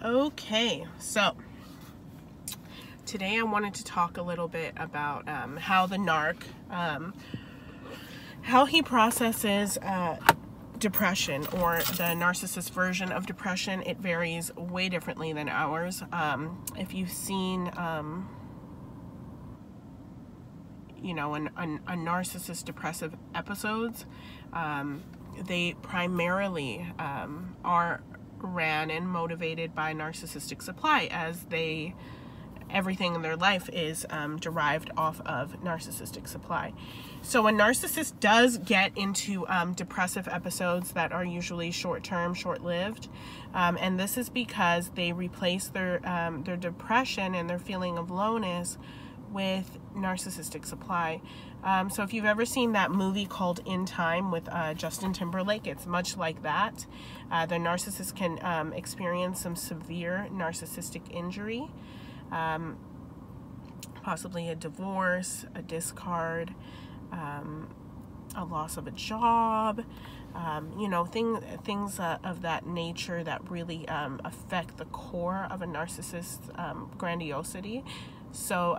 Okay, so today I wanted to talk a little bit about how the narc, how he processes depression, or the narcissist version of depression. It varies way differently than ours. If you've seen, a narcissist depressive episodes, they primarily are ran and motivated by narcissistic supply, as everything in their life is derived off of narcissistic supply. So a narcissist does get into depressive episodes that are usually short-term, short-lived, and this is because they replace their depression and their feeling of lowness with narcissistic supply. So if you've ever seen that movie called In Time with Justin Timberlake, it's much like that. The narcissist can experience some severe narcissistic injury, possibly a divorce, a discard, a loss of a job, things of that nature that really affect the core of a narcissist's grandiosity. So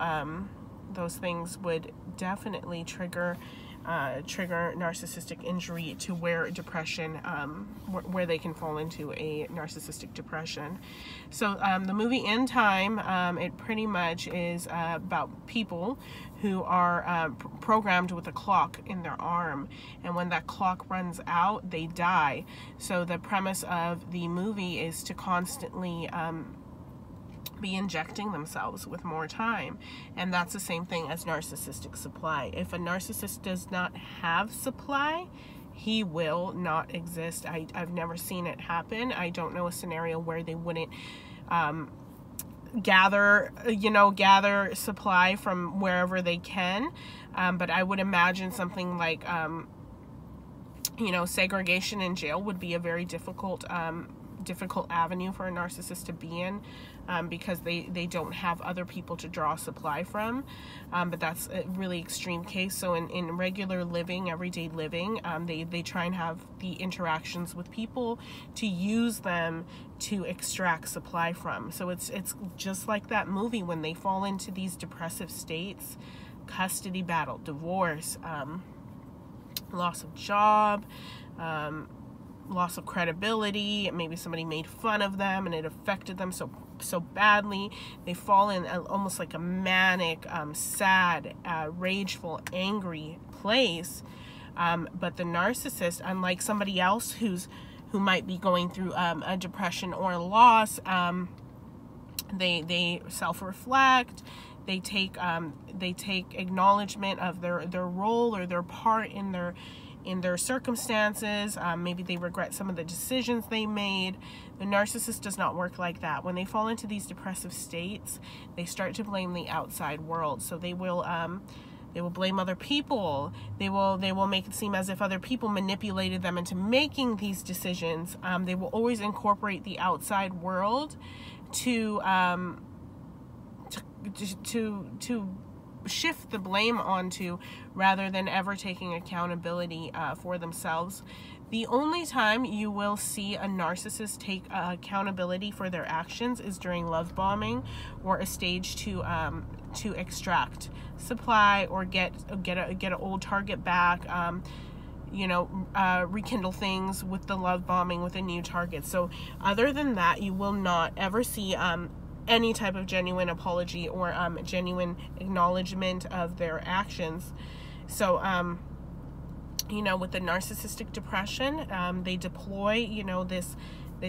those things would definitely trigger narcissistic injury to where depression, where they can fall into a narcissistic depression. So the movie In Time, it pretty much is about people who are programmed with a clock in their arm, and when that clock runs out, they die. So the premise of the movie is to constantly be injecting themselves with more time, and that's the same thing as narcissistic supply. If a narcissist does not have supply, he will not exist. I've never seen it happen. I don't know a scenario where they wouldn't gather supply from wherever they can, but I would imagine something like segregation in jail would be a very difficult avenue for a narcissist to be in, because they don't have other people to draw supply from, but that's a really extreme case. So in regular living, everyday living, they try and have the interactions with people to use them to extract supply from. So it's just like that movie when they fall into these depressive states: custody battle, divorce, loss of job, loss of credibility. Maybe somebody made fun of them and it affected them so badly. They fall in almost like a manic, sad, rageful, angry place. But the narcissist, unlike somebody else who might be going through a depression or a loss, they self-reflect. They take acknowledgement of their role or their part in their circumstances. Maybe they regret some of the decisions they made. The narcissist does not work like that. When they fall into these depressive states, they start to blame the outside world. So they will blame other people. They will make it seem as if other people manipulated them into making these decisions. They will always incorporate the outside world to shift the blame onto, rather than ever taking accountability for themselves. The only time you will see a narcissist take accountability for their actions is during love bombing, or a stage to extract supply or get an old target back. Rekindle things with the love bombing with a new target. So other than that, you will not ever see any type of genuine apology or genuine acknowledgement of their actions. So with the narcissistic depression, they deploy this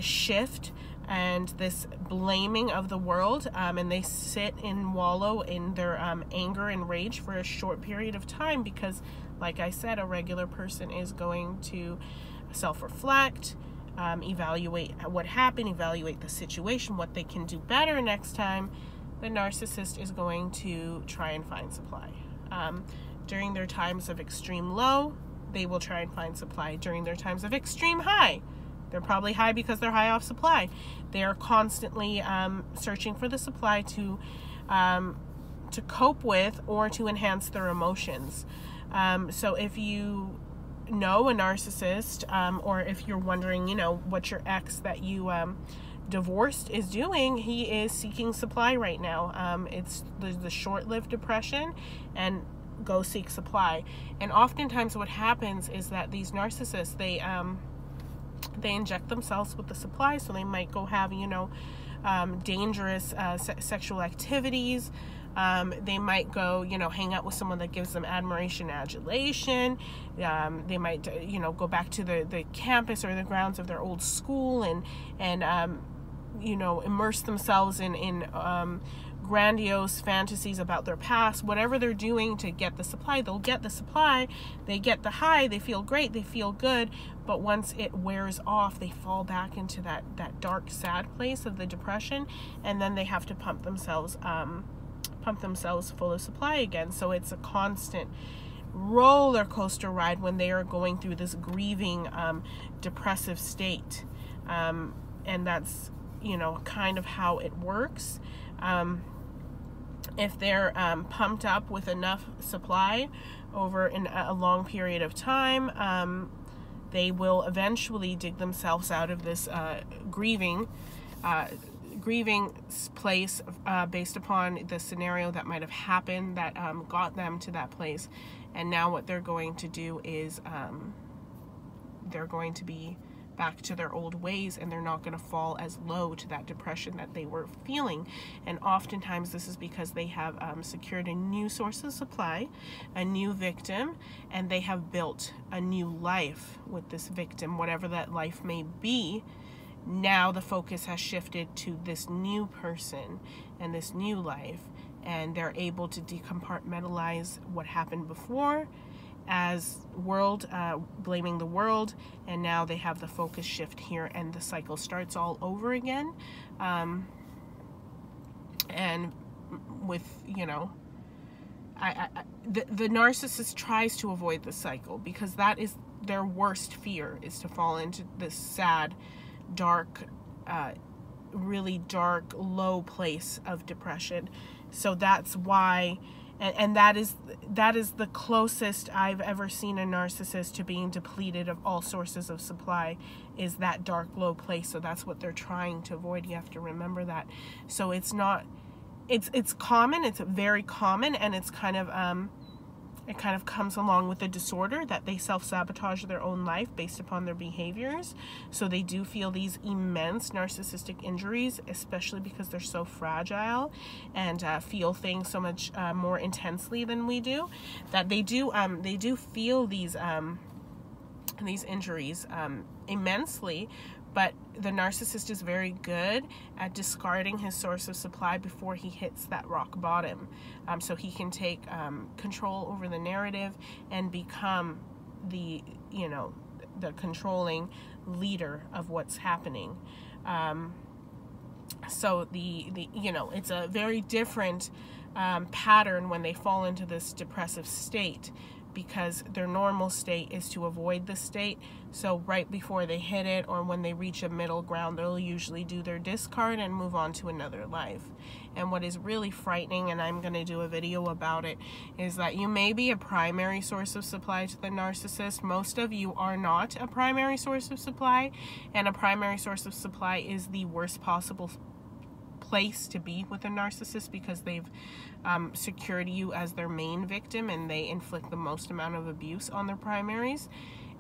shift and this blaming of the world, and they sit and wallow in their anger and rage for a short period of time, because, like I said, a regular person is going to self-reflect, evaluate what happened, evaluate the situation, what they can do better next time. The narcissist is going to try and find supply. During their times of extreme low, they will try and find supply. During their times of extreme high, they're probably high because they're high off supply. They are constantly searching for the supply to cope with or to enhance their emotions. So if you know a narcissist, or if you're wondering, what's your ex that you divorced is doing, he is seeking supply right now. It's the short-lived depression, and go seek supply. And oftentimes what happens is that these narcissists, they inject themselves with the supply. So they might go have, dangerous sexual activities. They might go, hang out with someone that gives them admiration, adulation. They might, go back to the campus or the grounds of their old school and immerse themselves in grandiose fantasies about their past. Whatever they're doing to get the supply, they'll get the supply. They get the high. They feel great. They feel good. But once it wears off, they fall back into that dark, sad place of the depression, and then they have to pump themselves full of supply again. So it's a constant roller coaster ride when they are going through this grieving, depressive state. And that's, kind of how it works. If they're pumped up with enough supply over a long period of time, they will eventually dig themselves out of this grieving place based upon the scenario that might have happened that got them to that place. And now what they're going to do is they're going to be back to their old ways, and they're not going to fall as low to that depression that they were feeling. And oftentimes this is because they have secured a new source of supply, a new victim, and they have built a new life with this victim, whatever that life may be. Now the focus has shifted to this new person and this new life, and they're able to decompartmentalize what happened before as blaming the world, and now they have the focus shift here, and the cycle starts all over again. And with, the narcissist tries to avoid the cycle, because that is their worst fear, is to fall into this sad, dark, really dark, low place of depression. So that's why, and that is the closest I've ever seen a narcissist to being depleted of all sources of supply, is that dark, low place. So that's what they're trying to avoid. You have to remember that. So it's not, it's common, it's very common, and it's kind of, it kind of comes along with the disorder that they self-sabotage their own life based upon their behaviors. So they do feel these immense narcissistic injuries, especially because they're so fragile and feel things so much more intensely than we do, that they do feel these injuries immensely. But the narcissist is very good at discarding his source of supply before he hits that rock bottom. So he can take control over the narrative and become the controlling leader of what's happening. So it's a very different pattern when they fall into this depressive state, because their normal state is to avoid the state. So right before they hit it, or when they reach a middle ground, they'll usually do their discard and move on to another life. And what is really frightening, and I'm going to do a video about it, is that you may be a primary source of supply to the narcissist. Most of you are not a primary source of supply, and a primary source of supply is the worst possible place to be with a narcissist, because they've secured you as their main victim, and they inflict the most amount of abuse on their primaries.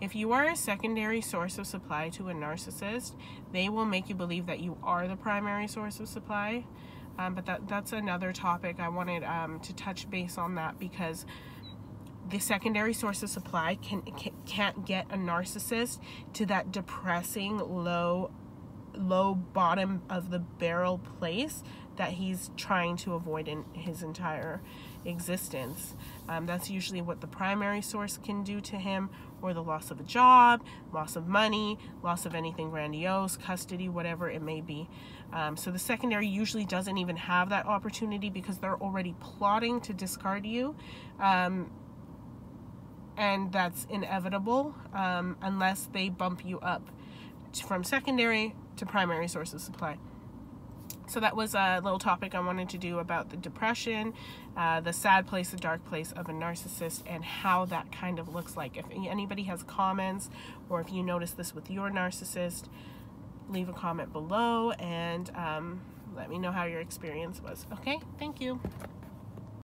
If you are a secondary source of supply to a narcissist, they will make you believe that you are the primary source of supply. But that's another topic. I wanted to touch base on that, because the secondary source of supply can't get a narcissist to that depressing, low bottom of the barrel place that he's trying to avoid in his entire existence. That's usually what the primary source can do to him, or the loss of a job, loss of money, loss of anything grandiose, custody, whatever it may be. So the secondary usually doesn't even have that opportunity, because they're already plotting to discard you. And that's inevitable unless they bump you up from secondary to primary source of supply. So that was a little topic I wanted to do about the depression, the sad place, the dark place of a narcissist, and how that kind of looks like. If anybody has comments, or if you notice this with your narcissist, leave a comment below and let me know how your experience was. Okay, thank you.